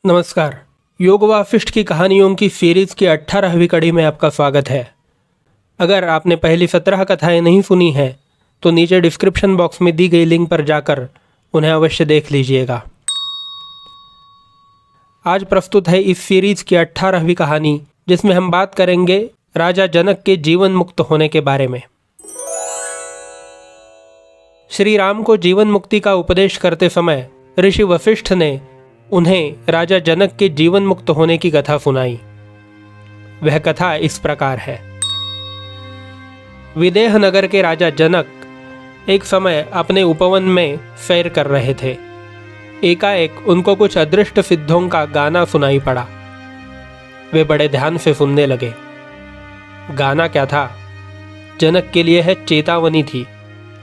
नमस्कार। योग वासिष्ठ की कहानियों की सीरीज की 18वीं कड़ी में आपका स्वागत है। अगर आपने पहली 17 कथाएं नहीं सुनी हैं तो नीचे डिस्क्रिप्शन बॉक्स में दी गई लिंक पर जाकर उन्हें अवश्य देख लीजिएगा। आज प्रस्तुत है इस सीरीज की 18वीं कहानी, जिसमें हम बात करेंगे राजा जनक के जीवन मुक्त होने के बारे में। श्री राम को जीवन मुक्ति का उपदेश करते समय ऋषि वशिष्ठ ने उन्हें राजा जनक के जीवन मुक्त होने की कथा सुनाई। वह कथा इस प्रकार है। विदेह नगर के राजा जनक एक समय अपने उपवन में सैर कर रहे थे। एकाएक उनको कुछ अदृष्ट सिद्धों का गाना सुनाई पड़ा। वे बड़े ध्यान से सुनने लगे। गाना क्या था? जनक के लिए है चेतावनी थी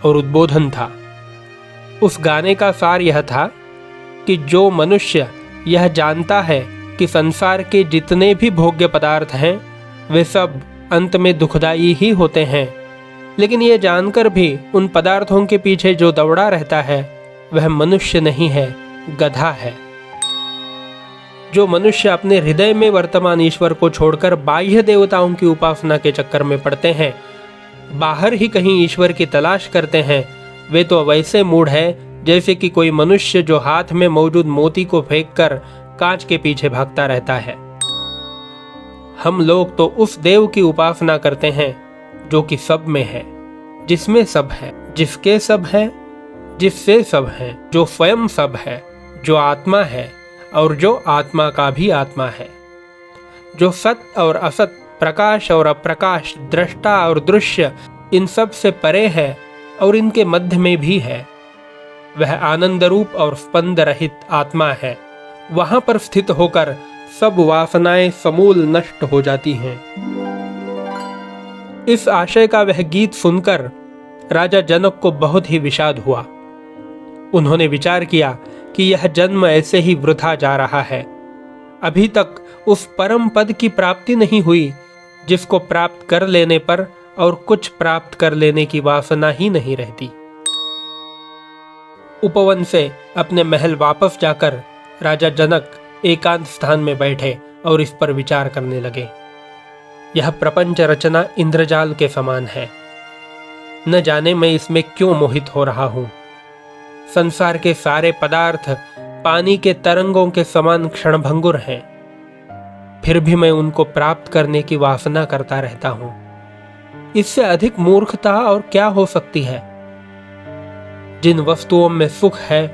और उद्बोधन था। उस गाने का सार यह था कि जो मनुष्य यह जानता है कि संसार के जितने भी भोग्य पदार्थ हैं वे सब अंत में दुखदायी ही होते हैं, लेकिन ये जानकर भी उन पदार्थों के पीछे जो दौड़ा रहता है वह मनुष्य नहीं है, गधा है। जो मनुष्य अपने हृदय में वर्तमान ईश्वर को छोड़कर बाह्य देवताओं की उपासना के चक्कर में पड़ते हैं, बाहर ही कहीं ईश्वर की तलाश करते हैं, वे तो वैसे मूढ़ है जैसे कि कोई मनुष्य जो हाथ में मौजूद मोती को फेंककर कांच के पीछे भागता रहता है। हम लोग तो उस देव की उपासना करते हैं जो कि सब में है, जिसमें सब है, जिसके सब है, जिससे सब है, जो स्वयं सब है, जो आत्मा है और जो आत्मा का भी आत्मा है, जो सत्य और असत, प्रकाश और अप्रकाश, दृष्टा और दृश्य इन सब से परे है और इनके मध्य में भी है। वह आनंद रूप और स्पंद रहित आत्मा है। वहां पर स्थित होकर सब वासनाएं समूल नष्ट हो जाती हैं। इस आशय का वह गीत सुनकर राजा जनक को बहुत ही विषाद हुआ। उन्होंने विचार किया कि यह जन्म ऐसे ही वृथा जा रहा है। अभी तक उस परम पद की प्राप्ति नहीं हुई जिसको प्राप्त कर लेने पर और कुछ प्राप्त कर लेने की वासना ही नहीं रहती। उपवन से अपने महल वापस जाकर राजा जनक एकांत स्थान में बैठे और इस पर विचार करने लगे। यह प्रपंच रचना इंद्रजाल के समान है। न जाने मैं इसमें क्यों मोहित हो रहा हूं। संसार के सारे पदार्थ पानी के तरंगों के समान क्षणभंगुर हैं, फिर भी मैं उनको प्राप्त करने की वासना करता रहता हूं। इससे अधिक मूर्खता और क्या हो सकती है? जिन वस्तुओं में सुख है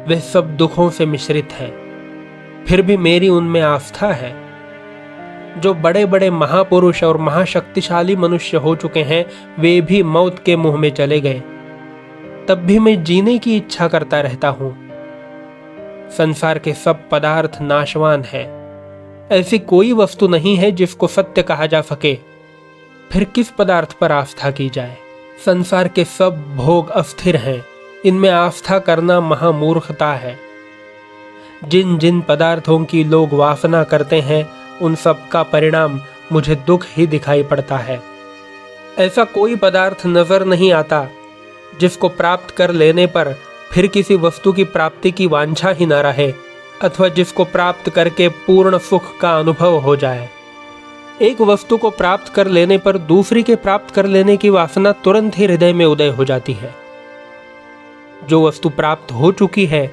वे सब दुखों से मिश्रित हैं, फिर भी मेरी उनमें आस्था है। जो बड़े बड़े महापुरुष और महाशक्तिशाली मनुष्य हो चुके हैं वे भी मौत के मुंह में चले गए, तब भी मैं जीने की इच्छा करता रहता हूं। संसार के सब पदार्थ नाशवान है। ऐसी कोई वस्तु नहीं है जिसको सत्य कहा जा सके, फिर किस पदार्थ पर आस्था की जाए? संसार के सब भोग अस्थिर हैं, इनमें आस्था करना महामूर्खता है। जिन जिन पदार्थों की लोग वासना करते हैं उन सब का परिणाम मुझे दुख ही दिखाई पड़ता है। ऐसा कोई पदार्थ नजर नहीं आता जिसको प्राप्त कर लेने पर फिर किसी वस्तु की प्राप्ति की वांछा ही न रहे, अथवा जिसको प्राप्त करके पूर्ण सुख का अनुभव हो जाए। एक वस्तु को प्राप्त कर लेने पर दूसरी के प्राप्त कर लेने की वासना तुरंत ही हृदय में उदय हो जाती है। जो वस्तु प्राप्त हो चुकी है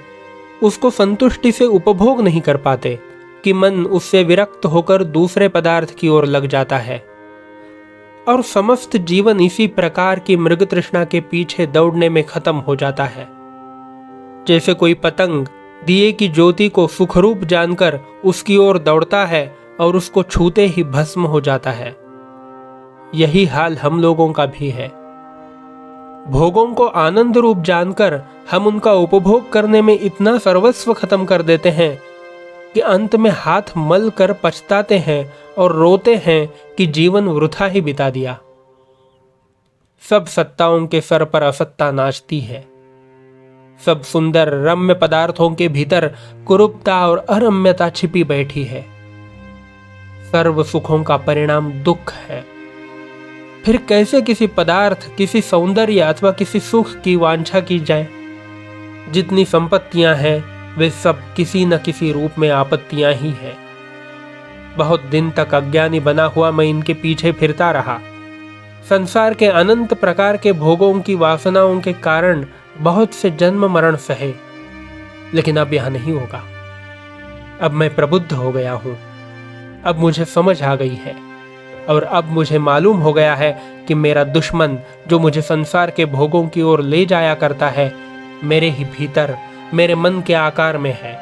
उसको संतुष्टि से उपभोग नहीं कर पाते कि मन उससे विरक्त होकर दूसरे पदार्थ की ओर लग जाता है, और समस्त जीवन इसी प्रकार की मृग तृष्णा के पीछे दौड़ने में खत्म हो जाता है। जैसे कोई पतंग दिए की ज्योति को सुखरूप जानकर उसकी ओर दौड़ता है और उसको छूते ही भस्म हो जाता है। यही हाल हम लोगों का भी है। भोगों को आनंद रूप जानकर हम उनका उपभोग करने में इतना सर्वस्व खत्म कर देते हैं कि अंत में हाथ मल कर पछताते हैं और रोते हैं कि जीवन वृथा ही बिता दिया। सब सत्ताओं के सर पर असत्ता नाचती है। सब सुंदर रम्य पदार्थों के भीतर कुरूपता और अरम्यता छिपी बैठी है। सर्व सुखों का परिणाम दुख है। फिर कैसे किसी पदार्थ, किसी सौंदर्य अथवा किसी सुख की वांछा की जाए? जितनी संपत्तियां हैं वे सब किसी न किसी रूप में आपत्तियां ही हैं। बहुत दिन तक अज्ञानी बना हुआ मैं इनके पीछे फिरता रहा। संसार के अनंत प्रकार के भोगों की वासनाओं के कारण बहुत से जन्म मरण सहे, लेकिन अब यह नहीं होगा। अब मैं प्रबुद्ध हो गया हूं। अब मुझे समझ आ गई है और अब मुझे मालूम हो गया है कि मेरा दुश्मन जो मुझे संसार के भोगों की ओर ले जाया करता है, मेरे ही भीतर मेरे मन के आकार में है।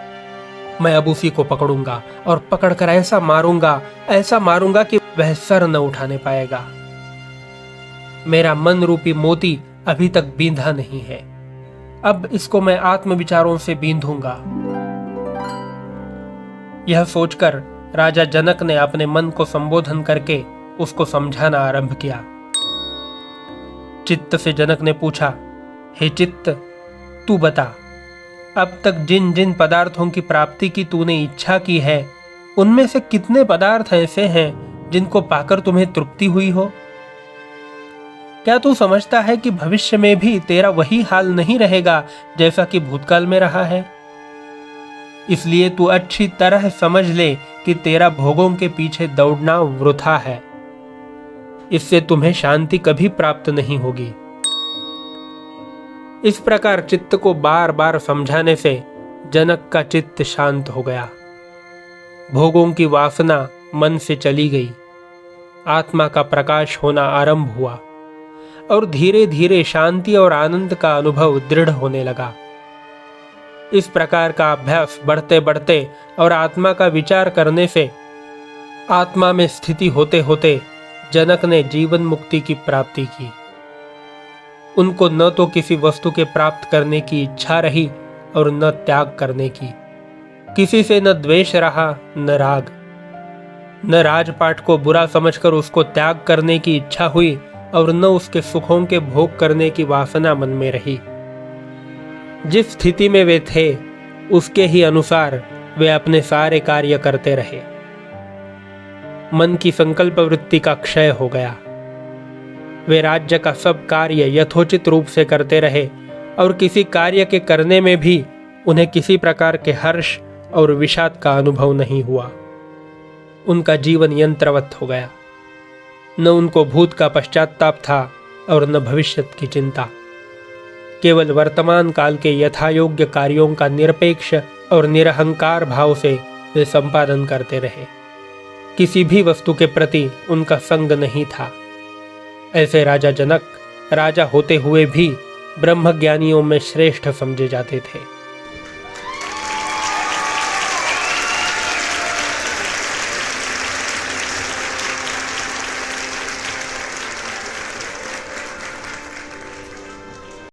मैं अब उसी को पकड़ूंगा और पकड़कर ऐसा मारूंगा कि वह सर न उठाने पाएगा। मेरा मन रूपी मोती अभी तक बींधा नहीं है, अब इसको मैं आत्मविचारों से बींधूंगा। यह सोचकर राजा जनक ने अपने मन को संबोधन करके उसको समझाना आरंभ किया। चित्त से जनक ने पूछा, हे चित्त, तू बता, अब तक जिन जिन पदार्थों की प्राप्ति की तूने इच्छा की है, उनमें से कितने पदार्थ ऐसे हैं जिनको पाकर तुम्हें तृप्ति हुई हो? क्या तू समझता है कि भविष्य में भी तेरा वही हाल नहीं रहेगा जैसा कि भूतकाल में रहा है? इसलिए तू अच्छी तरह समझ ले कि तेरा भोगों के पीछे दौड़ना वृथा है। इससे तुम्हें शांति कभी प्राप्त नहीं होगी। इस प्रकार चित्त को बार बार समझाने से जनक का चित्त शांत हो गया। भोगों की वासना मन से चली गई। आत्मा का प्रकाश होना आरंभ हुआ और धीरे धीरे शांति और आनंद का अनुभव दृढ़ होने लगा। इस प्रकार का अभ्यास बढ़ते बढ़ते और आत्मा का विचार करने से आत्मा में स्थिति होते होते जनक ने जीवन मुक्ति की प्राप्ति की। उनको न तो किसी वस्तु के प्राप्त करने की इच्छा रही और न त्याग करने की। किसी से न द्वेष रहा न राग। न राजपाट को बुरा समझकर उसको त्याग करने की इच्छा हुई और न उसके सुखों के भोग करने की वासना मन में रही। जिस स्थिति में वे थे उसके ही अनुसार वे अपने सारे कार्य करते रहे। मन की संकल्प वृत्ति का क्षय हो गया। वे राज्य का सब कार्य यथोचित रूप से करते रहे और किसी कार्य के करने में भी उन्हें किसी प्रकार के हर्ष और विषाद का अनुभव नहीं हुआ। उनका जीवन यंत्रवत हो गया। न उनको भूत का पश्चाताप था और न भविष्य की चिंता। केवल वर्तमान काल के यथायोग्य कार्यों का निरपेक्ष और निरहंकार भाव से वे संपादन करते रहे। किसी भी वस्तु के प्रति उनका संग नहीं था। ऐसे राजा जनक राजा होते हुए भी ब्रह्मज्ञानियों में श्रेष्ठ समझे जाते थे।